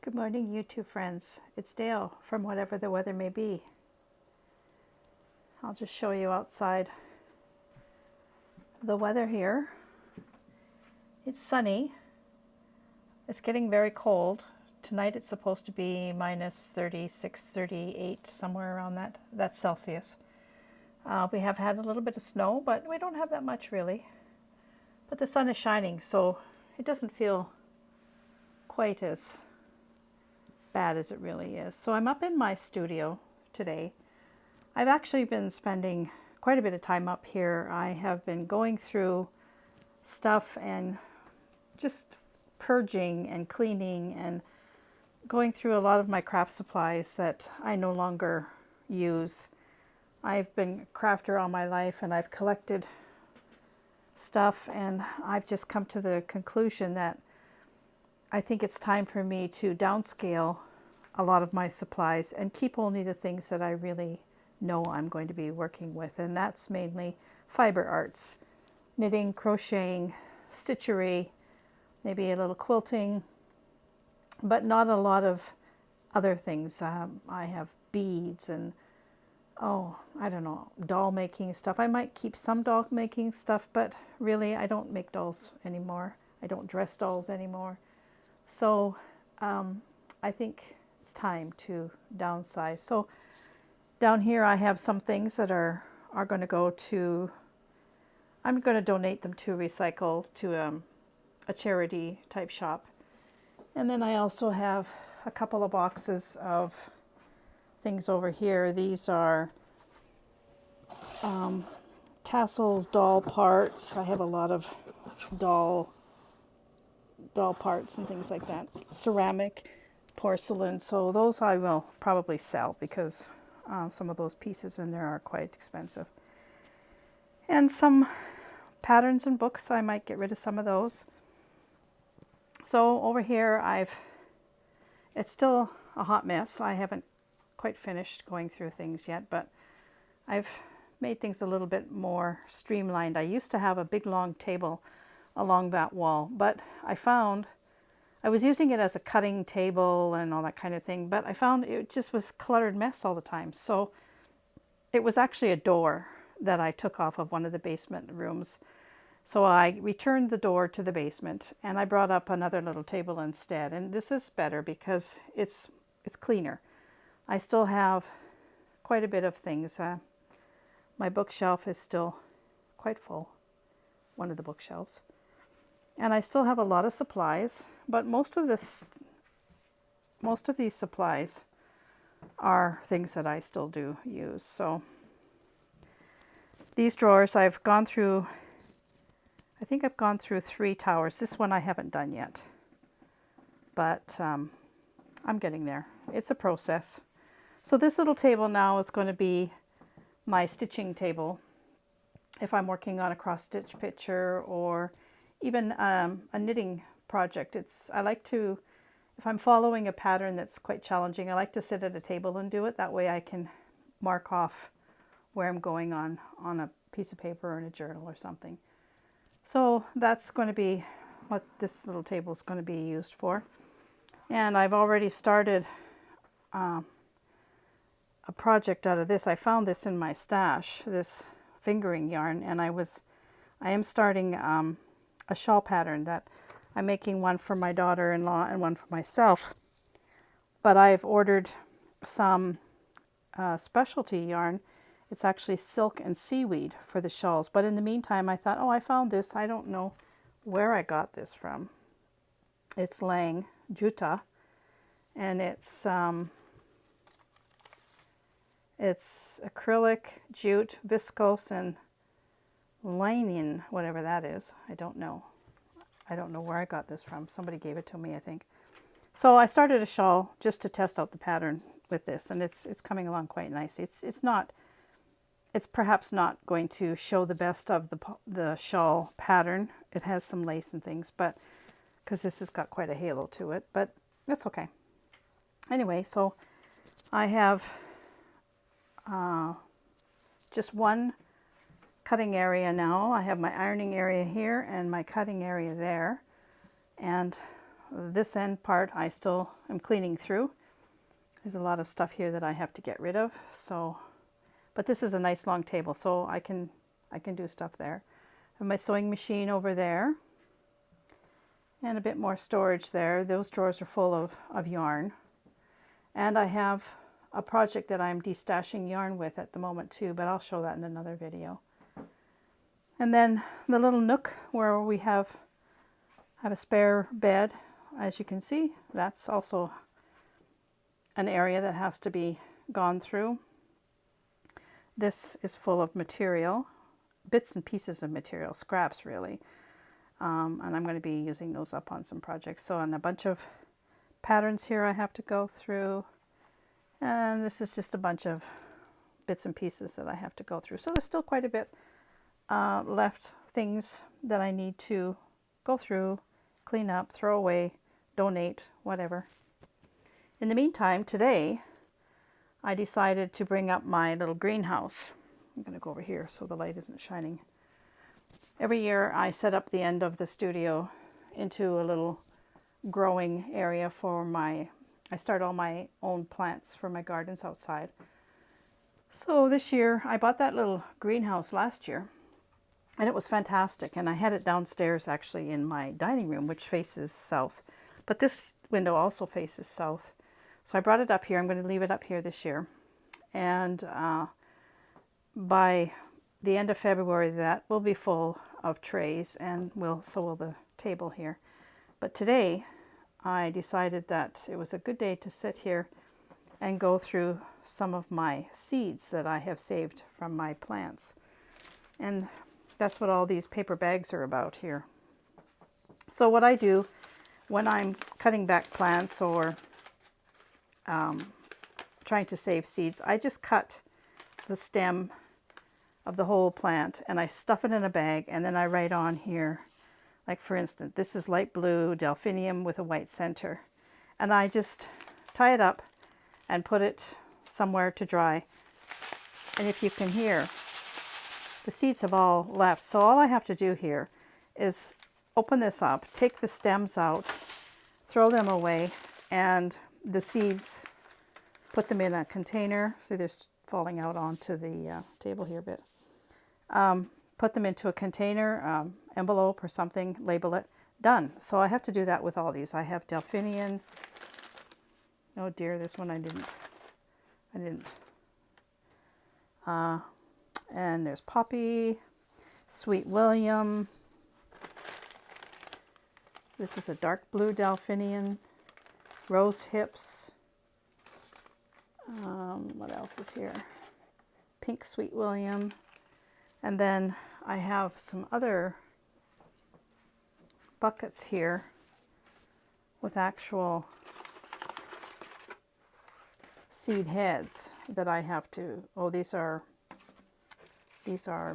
Good morning, YouTube friends. It's Dale from whatever the weather may be. I'll just show you outside the weather here. It's sunny. It's getting very cold. Tonight it's supposed to be minus 36, 38, somewhere around that. That's Celsius. We have had a little bit of snow, but we don't have that much really. But the sun is shining, so it doesn't feel quite as bad as it really is. So I'm up in my studio today. I've actually been spending quite a bit of time up here. I have been going through stuff and just purging and cleaning and going through a lot of my craft supplies that I no longer use. I've been a crafter all my life and I've collected stuff, and I've just come to the conclusion that I think it's time for me to downscale a lot of my supplies and keep only the things that I really know I'm going to be working with. And that's mainly fiber arts, knitting, crocheting, stitchery, maybe a little quilting, but not a lot of other things. I have beads and, I don't know, doll making stuff. I might keep some doll making stuff, but really I don't make dolls anymore. I don't dress dolls anymore. So I think it's time to downsize. So down here I have some things that are going to go to, I'm going to donate them to recycle, to a charity type shop. And then I also have a couple of boxes of things over here. These are tassels, doll parts. I have a lot of doll parts and things like that. Ceramic, porcelain. So those I will probably sell because some of those pieces in there are quite expensive. And some patterns and books, I might get rid of some of those. So over here it's still a hot mess. I haven't quite finished going through things yet, but I've made things a little bit more streamlined. I used to have a big long table along that wall, but I found I was using it as a cutting table and all that kind of thing, but I found it just was cluttered mess all the time. So it was actually a door that I took off of one of the basement rooms. So I returned the door to the basement and I brought up another little table instead. And this is better because it's cleaner. I still have quite a bit of things. My bookshelf is still quite full, one of the bookshelves. And I still have a lot of supplies, but most of these supplies are things that I still do use. So these drawers I've gone through, I think I've gone through 3 towers. This one I haven't done yet, but I'm getting there. It's a process. So this little table now is going to be my stitching table. If I'm working on a cross stitch picture or even a knitting project, I like to, if I'm following a pattern that's quite challenging, I like to sit at a table and do it. That way I can mark off where I'm going on a piece of paper or in a journal or something. So that's going to be what this little table is going to be used for. And I've already started a project out of this. I found this in my stash, this fingering yarn, and I am starting a shawl pattern that I'm making, one for my daughter-in-law and one for myself. But I've ordered some specialty yarn. It's actually silk and seaweed for the shawls. But in the meantime, I thought, I found this. I don't know where I got this from. It's Lang Jutta, and it's acrylic, jute, viscose, and linen, whatever that is. I don't know where I got this from. Somebody gave it to me, I think. So I started a shawl just to test out the pattern with this, and it's coming along quite nicely. It's perhaps not going to show the best of the shawl pattern. It has some lace and things, but because this has got quite a halo to it, but that's okay. Anyway, so I have just one cutting area now. I have my ironing area here and my cutting area there, and this end part I still am cleaning through. There's a lot of stuff here that I have to get rid of. So, but this is a nice long table, so I can do stuff there. I have my sewing machine over there, and a bit more storage there. Those drawers are full of yarn. And I have a project that I'm destashing yarn with at the moment too, but I'll show that in another video. And then the little nook where we have a spare bed, as you can see, that's also an area that has to be gone through. This is full of material, bits and pieces of material, scraps really. And I'm going to be using those up on some projects. So, and a bunch of patterns here I have to go through. And this is just a bunch of bits and pieces that I have to go through. So there's still quite a bit left, things that I need to go through, clean up, throw away, donate, whatever. In the meantime, today, I decided to bring up my little greenhouse. I'm going to go over here so the light isn't shining. Every year I set up the end of the studio into a little growing area for I start all my own plants for my gardens outside. So this year I bought that little greenhouse last year, and it was fantastic. And I had it downstairs actually in my dining room, which faces south. But this window also faces south. So I brought it up here. I'm going to leave it up here this year. And by the end of February, that will be full of trays, and so will the table here. But today, I decided that it was a good day to sit here and go through some of my seeds that I have saved from my plants. And that's what all these paper bags are about here. So what I do when I'm cutting back plants or trying to save seeds, I just cut the stem of the whole plant and I stuff it in a bag, and then I write on here, like for instance, this is light blue delphinium with a white center. And I just tie it up and put it somewhere to dry. And if you can hear, the seeds have all left. So all I have to do here is open this up, take the stems out, throw them away, and the seeds, put them in a container. See, they're falling out onto the table here a bit. Put them into a container, envelope or something, label it, done. So I have to do that with all these. I have delphinium. Oh dear, this one I didn't. And there's poppy, sweet William. This is a dark blue delphinium, rose hips. What else is here? Pink sweet William. And then I have some other buckets here with actual seed heads that I have to, these are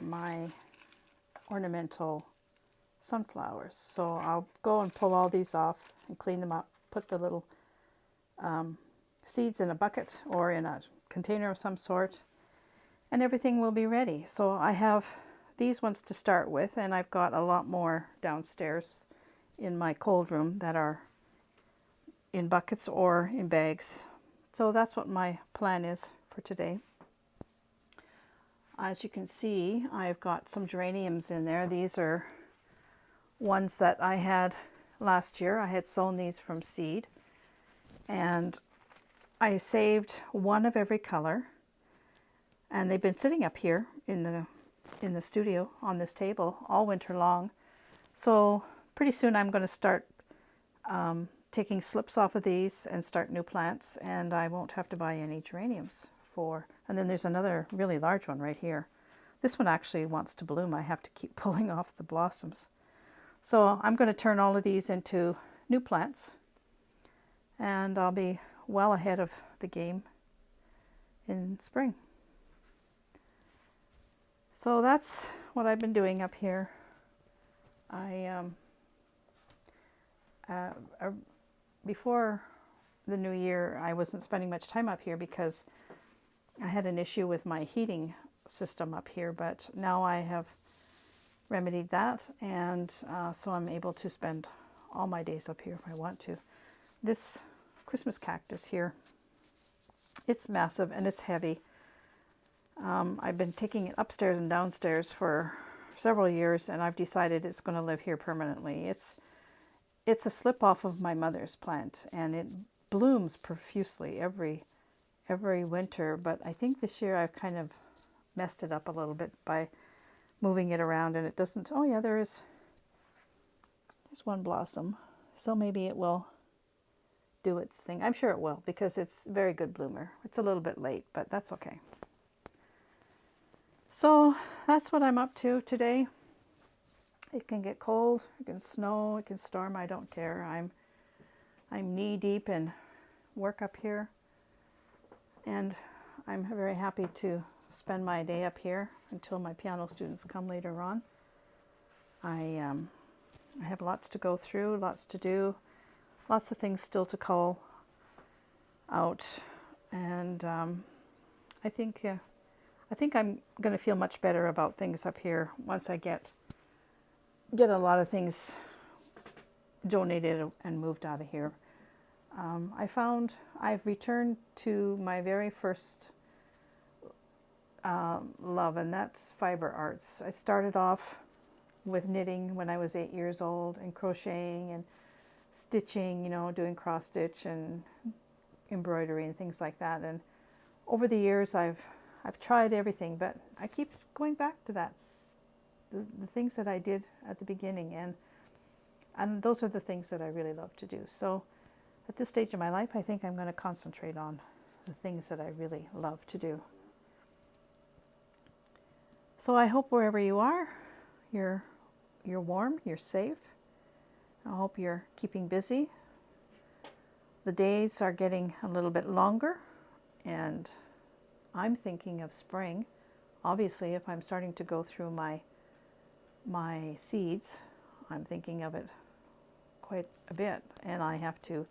my ornamental sunflowers. So I'll go and pull all these off and clean them up, put the little seeds in a bucket or in a container of some sort, and everything will be ready. So I have these ones to start with, and I've got a lot more downstairs in my cold room that are in buckets or in bags. So that's what my plan is for today. As you can see, I've got some geraniums in there. These are ones that I had last year. I had sown these from seed, and I saved one of every color, and they've been sitting up here in the studio on this table all winter long. So pretty soon I'm going to start taking slips off of these and start new plants, and I won't have to buy any geraniums for. And then there's another really large one right here. This one actually wants to bloom. I have to keep pulling off the blossoms. So I'm going to turn all of these into new plants, and I'll be well ahead of the game in spring. So that's what I've been doing up here. Before the new year, I wasn't spending much time up here because I had an issue with my heating system up here, but now I have remedied that, and so I'm able to spend all my days up here if I want to. This Christmas cactus here, it's massive and it's heavy. I've been taking it upstairs and downstairs for several years, and I've decided it's going to live here permanently. It's a slip off of my mother's plant, and it blooms profusely every winter, but I think this year I've kind of messed it up a little bit by moving it around, and it doesn't. Oh yeah, there's one blossom, so maybe it will do its thing. I'm sure it will, because it's a very good bloomer. It's a little bit late, but that's okay. So that's what I'm up to today. It can get cold, it can snow, it can storm, I don't care. I'm knee deep in work up here, and I'm very happy to spend my day up here until my piano students come later on. I have lots to go through, lots to do, lots of things still to call out, and I think I'm going to feel much better about things up here once I get a lot of things donated and moved out of here. I've returned to my very first love, and that's fiber arts. I started off with knitting when I was 8 years old, and crocheting and stitching, doing cross stitch and embroidery and things like that. And over the years, I've tried everything, but I keep going back to the things that I did at the beginning, and those are the things that I really love to do. So at this stage of my life, I think I'm going to concentrate on the things that I really love to do. So I hope wherever you are, you're warm, you're safe. I hope you're keeping busy. The days are getting a little bit longer, and I'm thinking of spring. Obviously, if I'm starting to go through my seeds, I'm thinking of it quite a bit, and I have to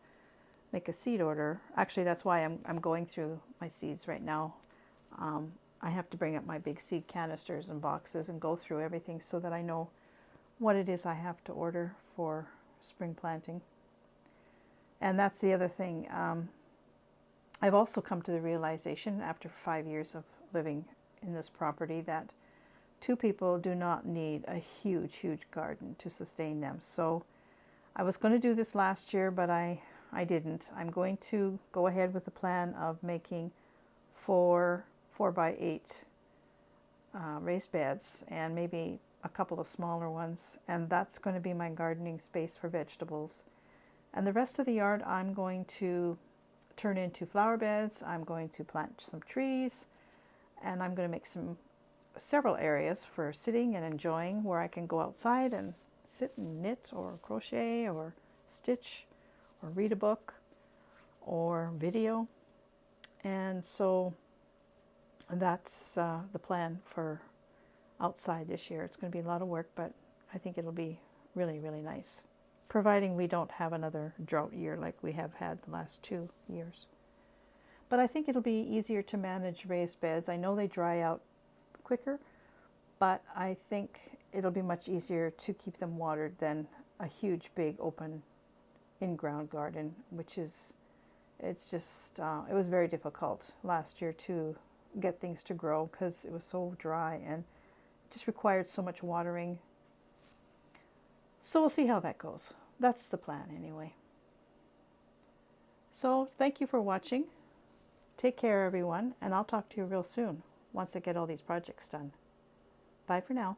make a seed order. Actually, that's why I'm going through my seeds right now. I have to bring up my big seed canisters and boxes and go through everything so that I know what it is I have to order for spring planting. And that's the other thing. I've also come to the realization after 5 years of living in this property that 2 people do not need a huge garden to sustain them. So I was going to do this last year, but I didn't. I'm going to go ahead with the plan of making 4 by 8 raised beds, and maybe a couple of smaller ones, and that's going to be my gardening space for vegetables. And the rest of the yard I'm going to turn into flower beds. I'm going to plant some trees, and I'm going to make several areas for sitting and enjoying, where I can go outside and sit and knit or crochet or stitch or read a book or video. And so that's the plan for outside this year. It's going to be a lot of work, but I think it'll be really, really nice, providing we don't have another drought year like we have had the last 2 years. But I think it'll be easier to manage raised beds. I know they dry out quicker, but I think it'll be much easier to keep them watered than a huge, big, open, in-ground garden, it was very difficult last year to get things to grow because it was so dry and just required so much watering. So we'll see how that goes. That's the plan anyway. So thank you for watching. Take care, everyone, and I'll talk to you real soon once I get all these projects done. Bye for now.